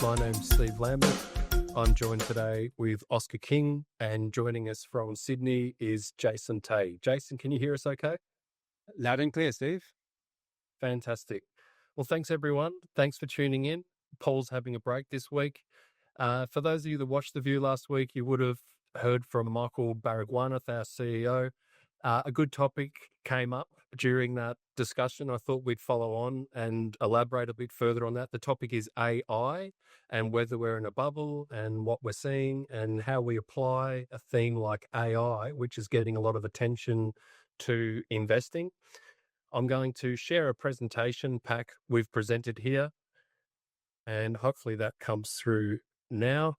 My name's Steve Lambeth. I'm joined today with Oscar King, and joining us from Sydney is Jason Teh. Jason, can you hear us okay? Loud and clear, Steve. Fantastic. Well, thanks everyone. Thanks for tuning in. Paul's having a break this week. For those of you that watched The View last week, you would have heard from Michael Baragwanath, our CEO. A good topic came up during that discussion. I thought we'd follow on and elaborate a bit further on that. The topic is AI and whether we're in a bubble and what we're seeing and how we apply a theme like AI, which is getting a lot of attention to investing. I'm going to share a presentation pack we've presented here, and hopefully that comes through now.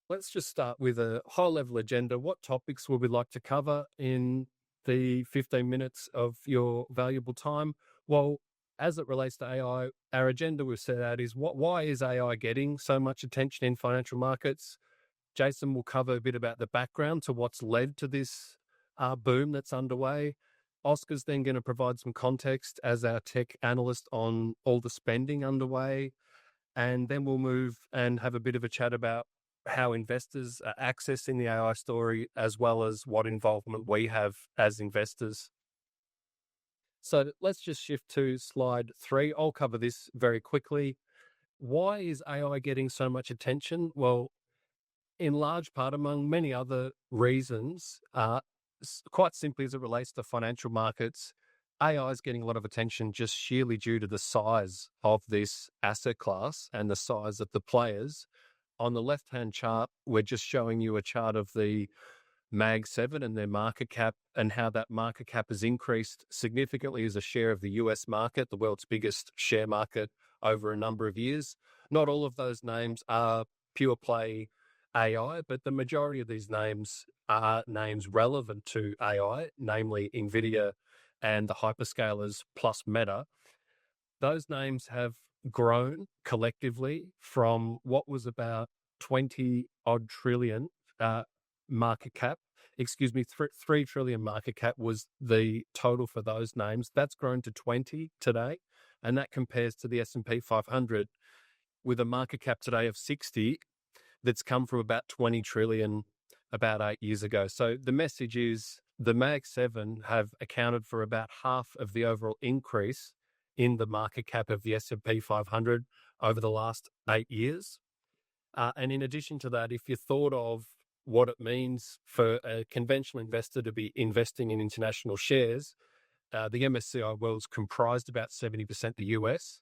Let's just start with a high-level agenda. What topics would we like to cover in the 15 minutes of your valuable time? Well, as it relates to AI, our agenda we've set out is why is AI getting so much attention in financial markets? Jason will cover a bit about the background to what's led to this boom that's underway. Oscar's then going to provide some context as our tech analyst on all the spending underway. And then we'll move and have a bit of a chat about how investors are accessing the AI story, as well as what involvement we have as investors. So let's just shift to slide 3. I'll cover this very quickly. Why is AI getting so much attention? Well, in large part, among many other reasons, quite simply as it relates to financial markets, AI is getting a lot of attention just sheerly due to the size of this asset class and the size of the players. On the left-hand chart, we're just showing you a chart of the Mag 7 and their market cap and how that market cap has increased significantly as a share of the US market, the world's biggest share market, over a number of years. Not all of those names are pure play AI, but the majority of these names are names relevant to AI, namely Nvidia and the hyperscalers plus Meta. Those names have grown collectively from what was about 20 odd trillion market cap. 3 trillion market cap was the total for those names. That's grown to 20 today, and that compares to the S&P 500 with a market cap today of 60 that's come from about 20 trillion about 8 years ago. So the message is the Mag 7 have accounted for about half of the overall increase in the market cap of the S&P 500 over the last 8 years. And in addition to that, if you thought of what it means for a conventional investor to be investing in international shares, the MSCI World's comprised about 70% the US.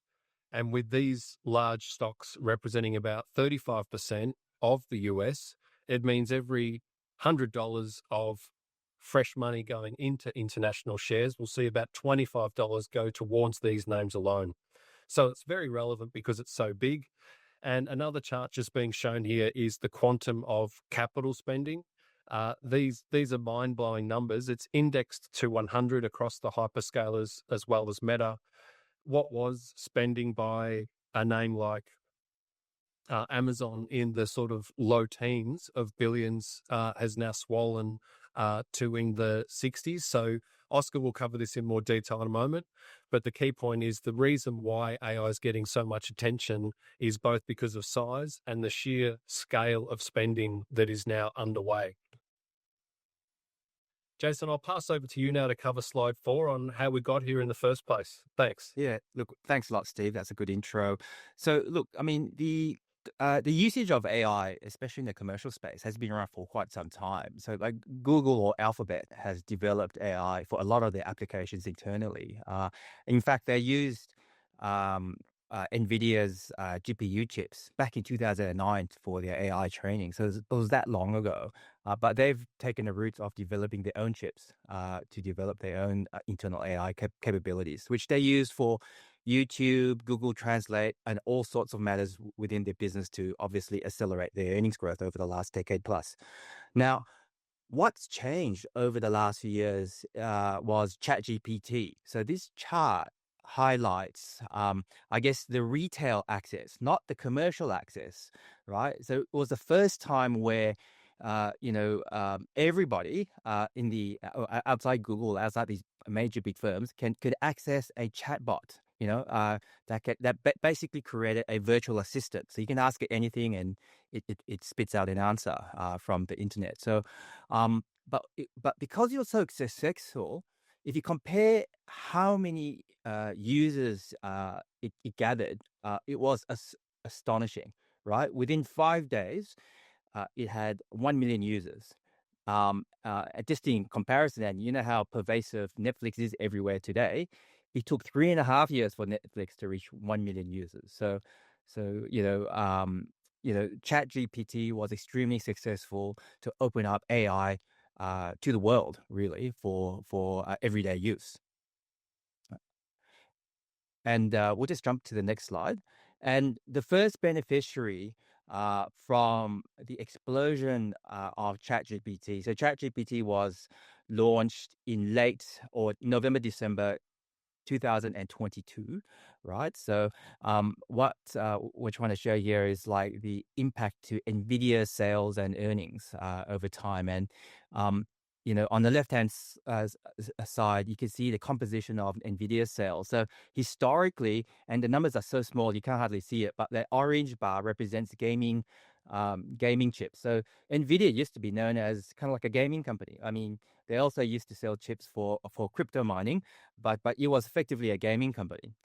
And with these large stocks representing about 35% of the US, it means every $100 of fresh money going into international shares, we'll see about $25 go towards these names alone. So it's very relevant because it's so big. And another chart just being shown here is the quantum of capital spending. These are mind-blowing numbers. It's indexed to 100 across the hyperscalers as well as Meta. What was spending by a name like Amazon in the sort of low teens of billions has now swollen to in the 60s. So Oscar will cover this in more detail in a moment. But the key point is the reason why AI is getting so much attention is both because of size and the sheer scale of spending that is now underway. Jason, I'll pass over to you now to cover slide 4 on how we got here in the first place. Thanks. Yeah, look, thanks a lot, Steve. That's a good intro. So, look, I mean, the usage of AI, especially in the commercial space, has been around for quite some time. So like Google or Alphabet has developed AI for a lot of their applications internally. In fact, they used Nvidia's GPU chips back in 2009 for their AI training. So it was that long ago. But they've taken the route of developing their own chips to develop their own internal AI capabilities, which they use for YouTube, Google Translate, and all sorts of matters within their business to obviously accelerate their earnings growth over the last decade plus. Now, what's changed over the last few years was ChatGPT. So this chart highlights, I guess, the retail access, not the commercial access, right? So it was the first time where everybody in the outside Google, outside these major big firms, could access a chatbot that basically created a virtual assistant. So you can ask it anything, and it spits out an answer from the internet. So, but because you're so successful, if you compare how many users it gathered, it was astonishing, right? Within 5 days, it had 1 million users. Just in comparison, and you know how pervasive Netflix is everywhere today, it took 3.5 years for Netflix to reach 1 million users. So ChatGPT was extremely successful to open up AI to the world, really, for everyday use. And we'll just jump to the next slide. And the first beneficiary from the explosion of ChatGPT. So ChatGPT was launched in late or November, December 2022, right? So what we're trying to show here is like the impact to Nvidia sales and earnings over time. And on the left-hand side, you can see the composition of Nvidia sales. So historically, and the numbers are so small, you can't hardly see it, but the orange bar represents gaming chips. So Nvidia used to be known as kind of like a gaming company. I mean, they also used to sell chips for crypto mining, but it was effectively a gaming company.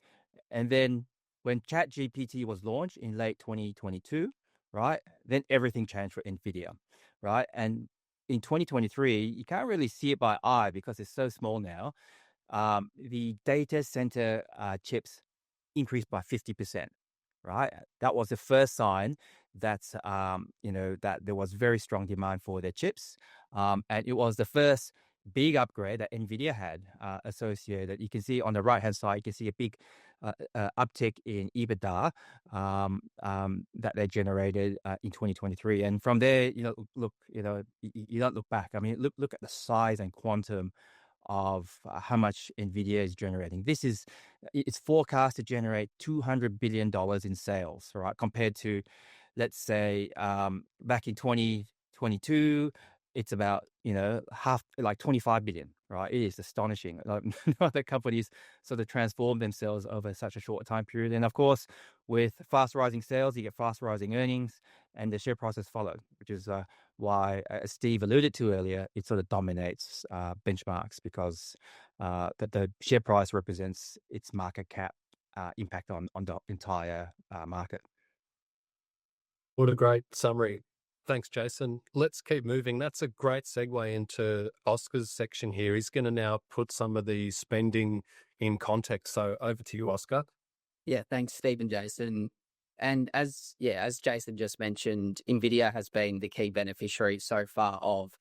And then when ChatGPT was launched in late 2022, right, then everything changed for Nvidia, right? And in 2023, you can't really see it by eye because it's so small now. The data center chips increased by 50%, right? That was the first sign that that there was very strong demand for their chips, and it was the first big upgrade that Nvidia had associated. You can see on the right hand side, you can see a big uptick in EBITDA that they generated in 2023, and from there, look, you don't look back. I mean, look at the size and quantum of how much Nvidia is generating. It's forecast to generate $200 billion in sales, right? Compared to, let's say, back in 2022, it's about, half, like 25 billion, right? It is astonishing. Like, other companies sort of transform themselves over such a short time period. And of course, with fast rising sales, you get fast rising earnings, and the share prices follow, which is why, as Steve alluded to earlier, it sort of dominates benchmarks because the share price represents its market cap impact on the entire market. What a great summary. Thanks, Jason. Let's keep moving. That's a great segue into Oscar's section here. He's going to now put some of the spending in context. So over to you, Oscar. Yeah, thanks, Steve and Jason. And as Jason just mentioned, Nvidia has been the key beneficiary so far of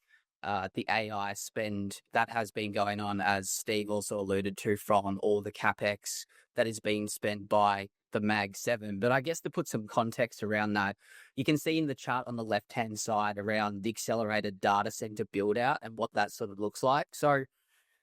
the AI spend that has been going on, as Steve also alluded to, from all the CapEx that is being spent by the Mag 7. But I guess to put some context around that, you can see in the chart on the left-hand side around the accelerated data center build-out and what that sort of looks like. So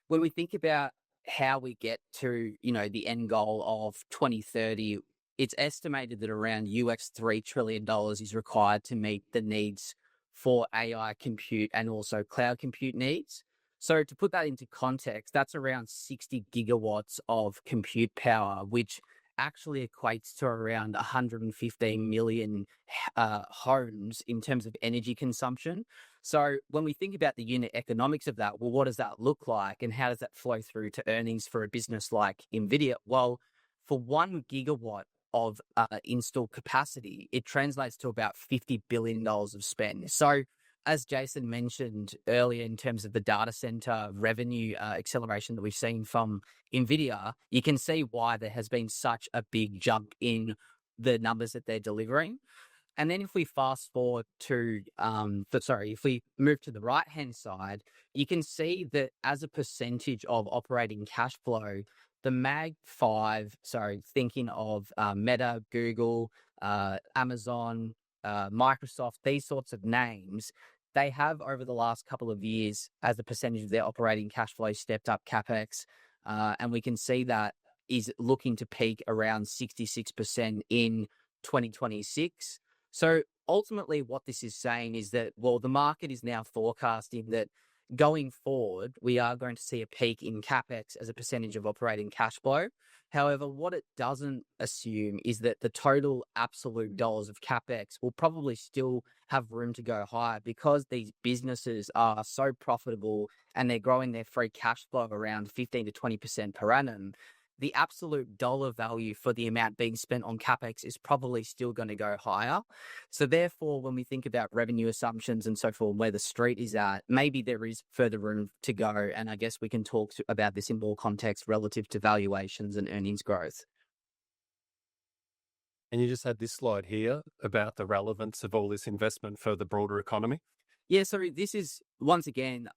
when we think about how we get to, the end goal of 2030, it's estimated that around US $3 trillion is required to meet the needs for AI compute and also cloud compute needs. So to put that into context, that's around 60 gigawatts of compute power, which actually equates to around 115 million homes in terms of energy consumption. So when we think about the unit economics of that, well, what does that look like, and how does that flow through to earnings for a business like Nvidia? Well, for 1 gigawatt of installed capacity, it translates to about $50 billion of spend. So as Jason mentioned earlier, in terms of the data center revenue acceleration that we've seen from Nvidia, you can see why there has been such a big jump in the numbers that they're delivering. And then if we fast forward to, if we move to the right-hand side, you can see that as a percentage of operating cash flow, the Mag 5, thinking of Meta, Google, Amazon, Microsoft, these sorts of names, they have over the last couple of years, as a percentage of their operating cash flow, stepped up CapEx. And we can see that is looking to peak around 66% in 2026. So ultimately what this is saying is that, well, the market is now forecasting that going forward, we are going to see a peak in CapEx as a percentage of operating cash flow. However, what it doesn't assume is that the total absolute dollars of CapEx will probably still have room to go higher because these businesses are so profitable and they're growing their free cash flow around 15 to 20% per annum. The absolute dollar value for the amount being spent on CapEx is probably still going to go higher. So therefore, when we think about revenue assumptions and so forth, where the street is at, maybe there is further room to go. And I guess we can talk about this in more context relative to valuations and earnings growth. And you just had this slide here about the relevance of all this investment for the broader economy. Yeah, so this is, once again,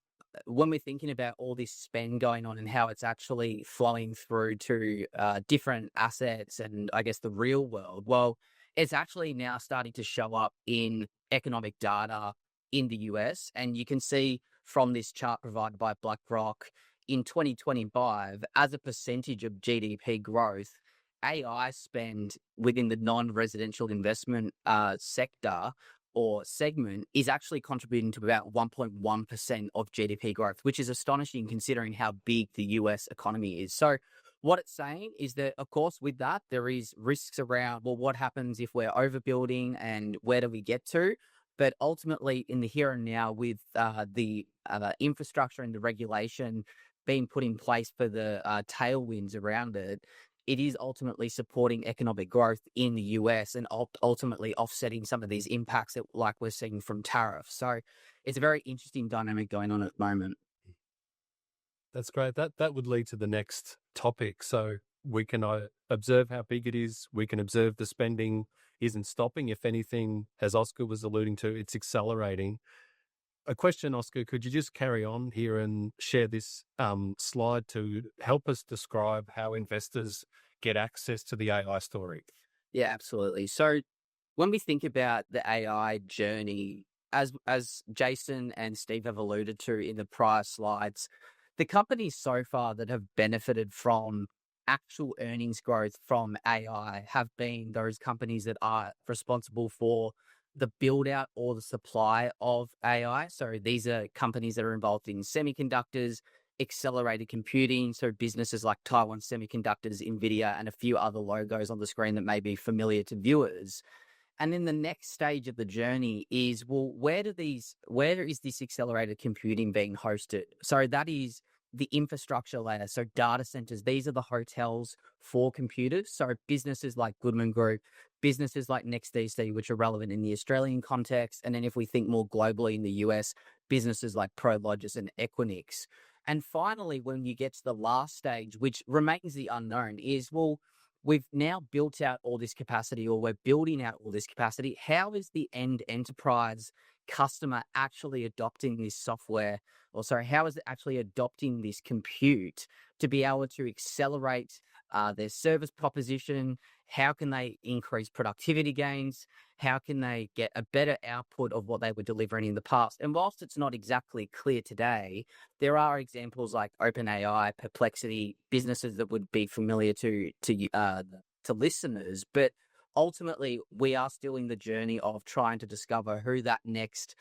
when we're thinking about all this spend going on and how it's actually flowing through to different assets and I guess the real world, well, it's actually now starting to show up in economic data in the US. And you can see from this chart provided by BlackRock in 2025, as a percentage of GDP growth, AI spend within the non-residential investment sector or segment is actually contributing to about 1.1% of GDP growth, which is astonishing considering how big the US economy is. So what it's saying is that, of course, with that, there is risks around, well, what happens if we're overbuilding and where do we get to? But ultimately, in the here and now, with the infrastructure and the regulation being put in place for the tailwinds around it, it is ultimately supporting economic growth in the US and ultimately offsetting some of these impacts that, like we're seeing from tariffs. So it's a very interesting dynamic going on at the moment. That's great. That would lead to the next topic. So we can observe how big it is. We can observe the spending isn't stopping. If anything, as Oscar was alluding to, it's accelerating. A question, Oscar, could you just carry on here and share this slide to help us describe how investors get access to the AI story? Yeah, absolutely. So when we think about the AI journey, as Jason and Steve have alluded to in the prior slides, the companies so far that have benefited from actual earnings growth from AI have been those companies that are responsible for the build out or the supply of AI. So these are companies that are involved in semiconductors, accelerated computing. So businesses like Taiwan Semiconductors, Nvidia, and a few other logos on the screen that may be familiar to viewers. And then the next stage of the journey is, well, where is this accelerated computing being hosted? So that is the infrastructure layer. So data centers, these are the hotels for computers. So businesses like Goodman Group, businesses like NextDC, which are relevant in the Australian context. And then if we think more globally in the US, businesses like Prologis and Equinix. And finally, when you get to the last stage, which remains the unknown, is, well, we've now built out all this capacity, or we're building out all this capacity. How is the end enterprise customer actually adopting this software? Or sorry, how is it actually adopting this compute to be able to accelerate their service proposition? How can they increase productivity gains? How can they get a better output of what they were delivering in the past? And whilst it's not exactly clear today, there are examples like OpenAI, Perplexity, businesses that would be familiar to listeners. But ultimately, we are still in the journey of trying to discover who that next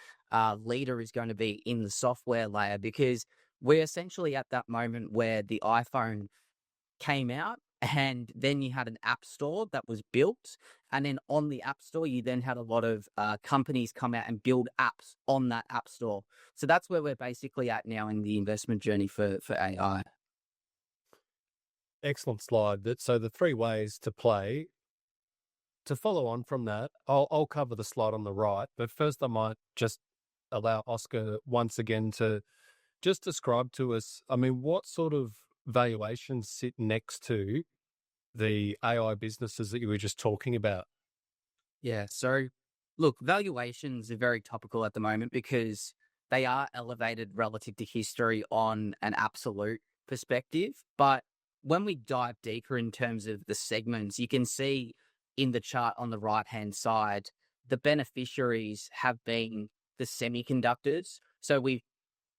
leader is going to be in the software layer, because we're essentially at that moment where the iPhone came out, and then you had an app store that was built. And then on the app store, you then had a lot of companies come out and build apps on that app store. So that's where we're basically at now in the investment journey for AI. Excellent slide. So the three ways to play. To follow on from that, I'll cover the slide on the right, but first I might just allow Oscar once again to just describe to us, I mean, what sort of valuations sit next to the AI businesses that you were just talking about? Yeah. So look, valuations are very topical at the moment because they are elevated relative to history on an absolute perspective. But when we dive deeper in terms of the segments, you can see in the chart on the right-hand side, the beneficiaries have been the semiconductors. So we've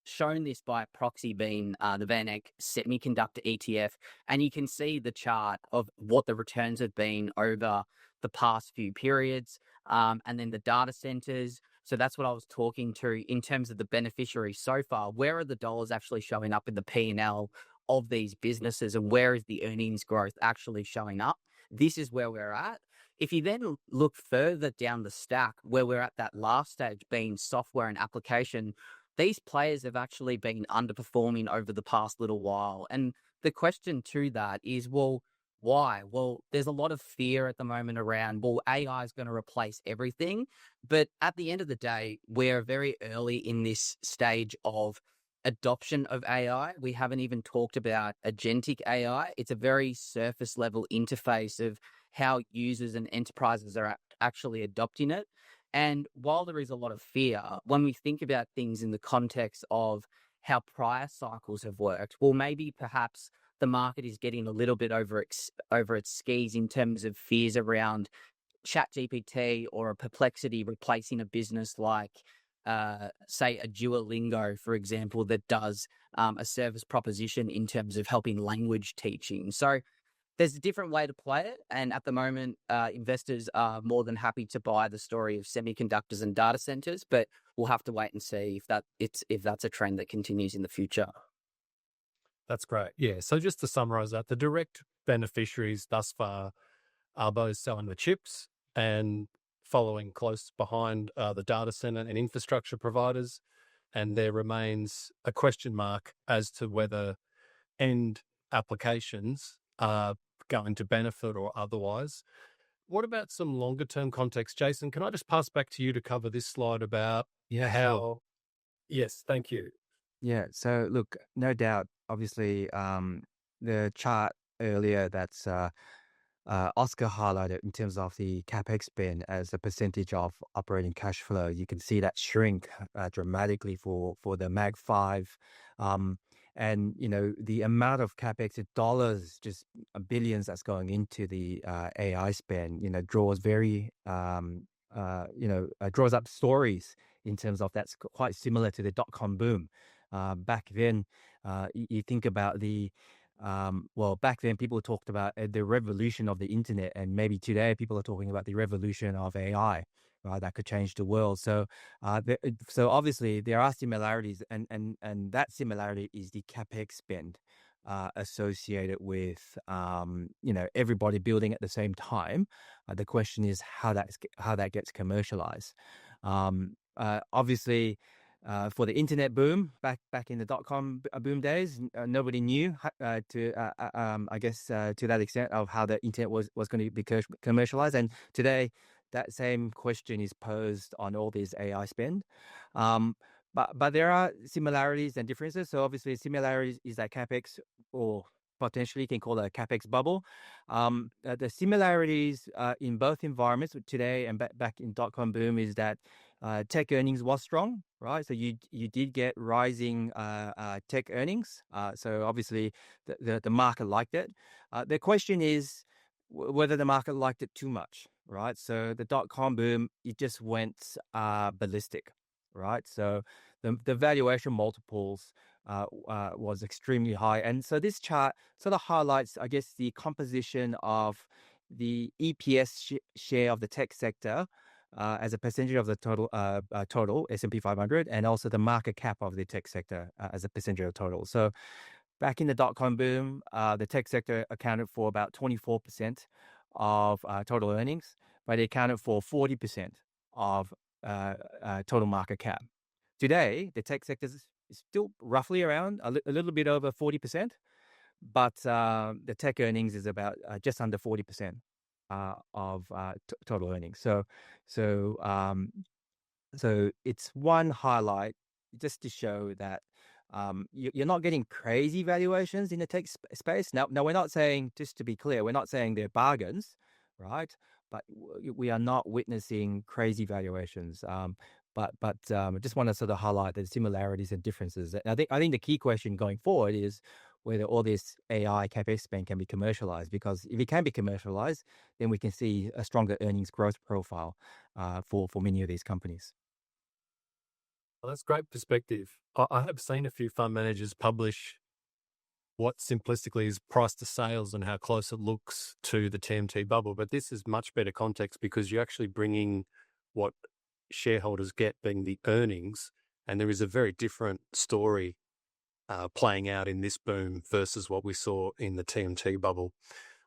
shown this by proxy being the Van Eck Semiconductor ETF, and you can see the chart of what the returns have been over the past few periods. And then the data centers, So that's what I was talking to in terms of the beneficiaries so far. Where are the dollars actually showing up in the P&L of these businesses, and where is the earnings growth actually showing up? This is where we're at. If you then look further down the stack, where we're at that last stage being software and application, these players have actually been underperforming over the past little while. And the question to that is, well, why? Well, there's a lot of fear at the moment around, well, AI is going to replace everything. But at the end of the day, we're very early in this stage of adoption of AI. We haven't even talked about agentic AI. It's a very surface level interface of how users and enterprises are actually adopting it. And while there is a lot of fear, when we think about things in the context of how prior cycles have worked, well, maybe perhaps the market is getting a little bit over its skis in terms of fears around ChatGPT or a Perplexity replacing a business like, say, a Duolingo, for example, that does a service proposition in terms of helping language teaching. So there's a different way to play it. And at the moment, investors are more than happy to buy the story of semiconductors and data centers, but we'll have to wait and see if that's a trend that continues in the future. That's great. Yeah. So just to summarize that, the direct beneficiaries thus far are those selling the chips and following close behind the data center and infrastructure providers. And there remains a question mark as to whether end applications are going to benefit or otherwise. What about some longer term context? Jason, can I just pass back to you to cover this slide about Yeah, how? sure. Yes, thank you. Yeah. So look, no doubt, obviously, the chart earlier that's Oscar highlighted in terms of the CapEx spend as a percentage of operating cash flow. You can see that shrink dramatically for the Mag 5. And, the amount of CapEx in dollars, just billions that's going into the AI spend, draws draws up stories in terms of that's quite similar to the dot-com boom. Back then, you think about back then people talked about the revolution of the internet, and maybe today people are talking about the revolution of AI, right? That could change the world. So, so obviously there are similarities, and that similarity is the CapEx spend associated with everybody building at the same time. The question is how that gets commercialized. Obviously. For the internet boom back in the dot-com boom days, nobody knew to that extent of how the internet was going to be commercialized. And today, that same question is posed on all these AI spend. But there are similarities and differences. So obviously, similarities is that CapEx, or potentially can call it a CapEx bubble. The similarities in both environments today and back in dot-com boom is that tech earnings was strong, right? So you did get rising tech earnings. So obviously the market liked it. The question is whether the market liked it too much, right? So the dot-com boom, it just went ballistic, right? So the valuation multiples was extremely high. And so this chart sort of highlights, I guess, the composition of the EPS share of the tech sector as a percentage of the total S&P 500, and also the market cap of the tech sector as a percentage of total. So back in the dot-com boom, the tech sector accounted for about 24% of total earnings, but it accounted for 40% of total market cap. Today, the tech sector is still roughly around a little bit over 40%, but the tech earnings is about just under 40% of total earnings. So it's one highlight just to show that you're not getting crazy valuations in the tech space. Now, we're not saying, just to be clear, we're not saying they're bargains, right? But we are not witnessing crazy valuations. But I just want to sort of highlight the similarities and differences. I think the key question going forward is whether all this AI CapEx spend can be commercialized. Because if it can be commercialized, then we can see a stronger earnings growth profile for many of these companies. Well, that's great perspective. I have seen a few fund managers publish what simplistically is price to sales and how close it looks to the TMT bubble. But this is much better context because you're actually bringing what shareholders get being the earnings, and there is a very different story playing out in this boom versus what we saw in the TMT bubble.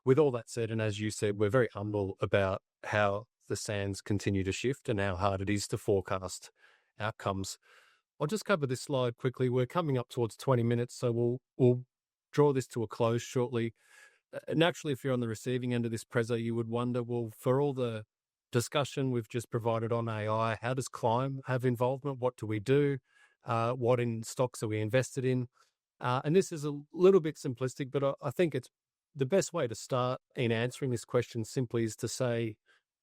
With all that said, and as you said, we're very humble about how the sands continue to shift and how hard it is to forecast outcomes. I'll just cover this slide quickly. We're coming up towards 20 minutes, so we'll draw this to a close shortly. Naturally, if you're on the receiving end of this prezzo, you would wonder, well, for all the discussion we've just provided on AI, how does Clime have involvement? What do we do? What in stocks are we invested in? And this is a little bit simplistic, but I think it's the best way to start in answering this question simply is to say,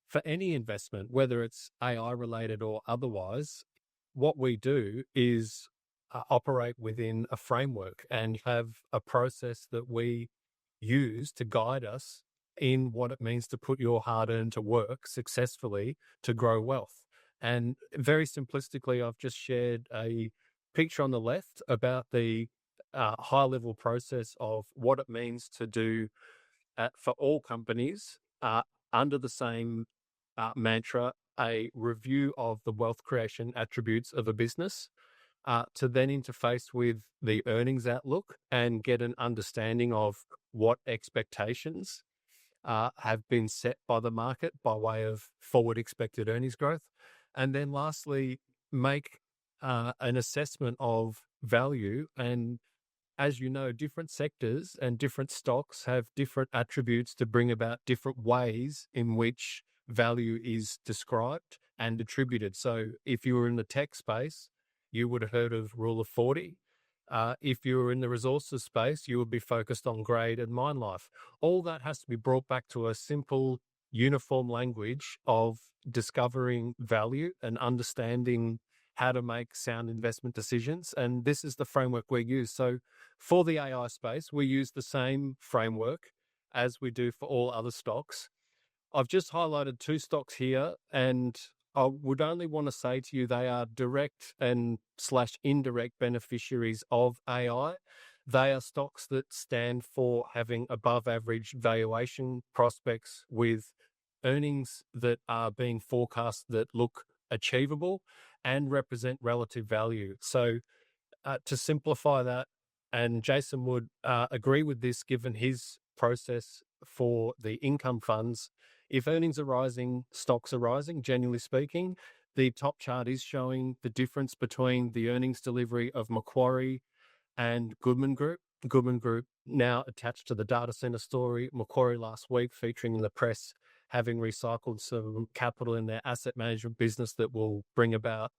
for any investment, whether it's AI related or otherwise, what we do is operate within a framework and have a process that we use to guide us in what it means to put your hard earned to work successfully to grow wealth. And very simplistically, I've just shared a picture on the left about the high level process of what it means to do for all companies under the same mantra, a review of the wealth creation attributes of a business to then interface with the earnings outlook and get an understanding of what expectations have been set by the market by way of forward expected earnings growth. And then lastly, make an assessment of value. And as you know, different sectors and different stocks have different attributes to bring about different ways in which value is described and attributed. So if you were in the tech space, you would have heard of Rule of 40. If you were in the resources space, you would be focused on grade and mine life. All that has to be brought back to a simple, uniform language of discovering value and understanding how to make sound investment decisions. And this is the framework we use. So for the AI space, we use the same framework as we do for all other stocks. I've just highlighted two stocks here, and I would only want to say to you they are direct and / indirect beneficiaries of AI. They are stocks that stand for having above average valuation prospects with earnings that are being forecast that look achievable and represent relative value. So to simplify that, and Jason would agree with this given his process for the income funds, if earnings are rising, stocks are rising, generally speaking. The top chart is showing the difference between the earnings delivery of Macquarie and Goodman Group. Goodman Group now attached to the data center story. Macquarie last week featuring in the press having recycled some capital in their asset management business that will bring about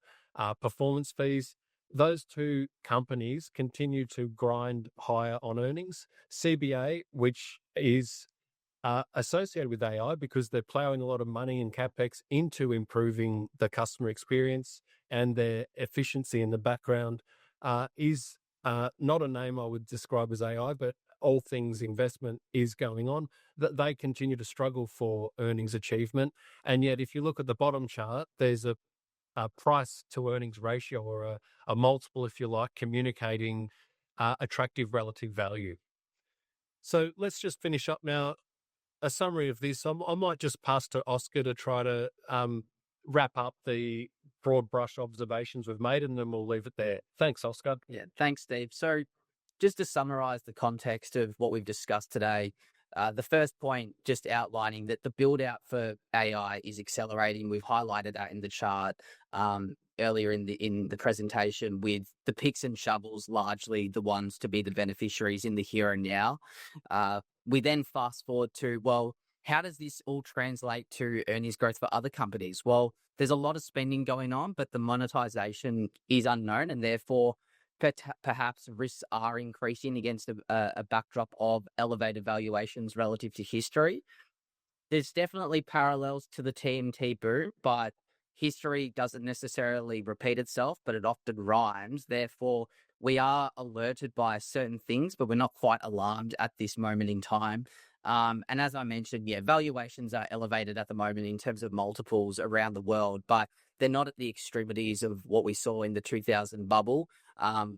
performance fees. Those two companies continue to grind higher on earnings. CBA, which is associated with AI because they're plowing a lot of money and CapEx into improving the customer experience and their efficiency in the background, is not a name I would describe as AI, but all things investment is going on, that they continue to struggle for earnings achievement. And yet, if you look at the bottom chart, there's a price to earnings ratio or a multiple, if you like, communicating attractive relative value. So let's just finish up now. A summary of this, I might just pass to Oscar to try to wrap up the broad brush observations we've made, and then we'll leave it there. Thanks, Oscar. Yeah, thanks, Steve. So just to summarize the context of what we've discussed today, the first point, just outlining that the build out for AI is accelerating. We've highlighted that in the chart earlier in the presentation, with the picks and shovels largely the ones to be the beneficiaries in the here and now. We then fast forward to, well, how does this all translate to earnings growth for other companies? Well, there's a lot of spending going on, but the monetization is unknown, and therefore perhaps risks are increasing against a backdrop of elevated valuations relative to history. There's definitely parallels to the TMT boom, but history doesn't necessarily repeat itself, but it often rhymes. Therefore, we are alerted by certain things, but we're not quite alarmed at this moment in time. And as I mentioned, valuations are elevated at the moment in terms of multiples around the world, but they're not at the extremities of what we saw in the 2000 bubble,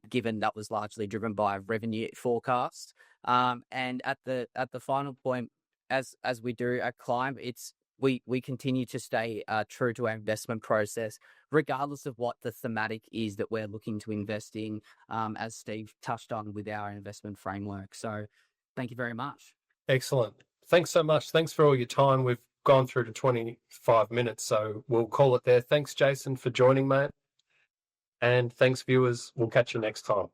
given that was largely driven by revenue forecasts. And at the final point, as we do at Clime, it's we continue to stay true to our investment process, regardless of what the thematic is that we're looking to invest in, as Steve touched on with our investment framework. So thank you very much. Excellent. Thanks so much. Thanks for all your time. We've gone through to 25 minutes, so we'll call it there. Thanks, Jason, for joining, mate. And thanks, viewers. We'll catch you next time.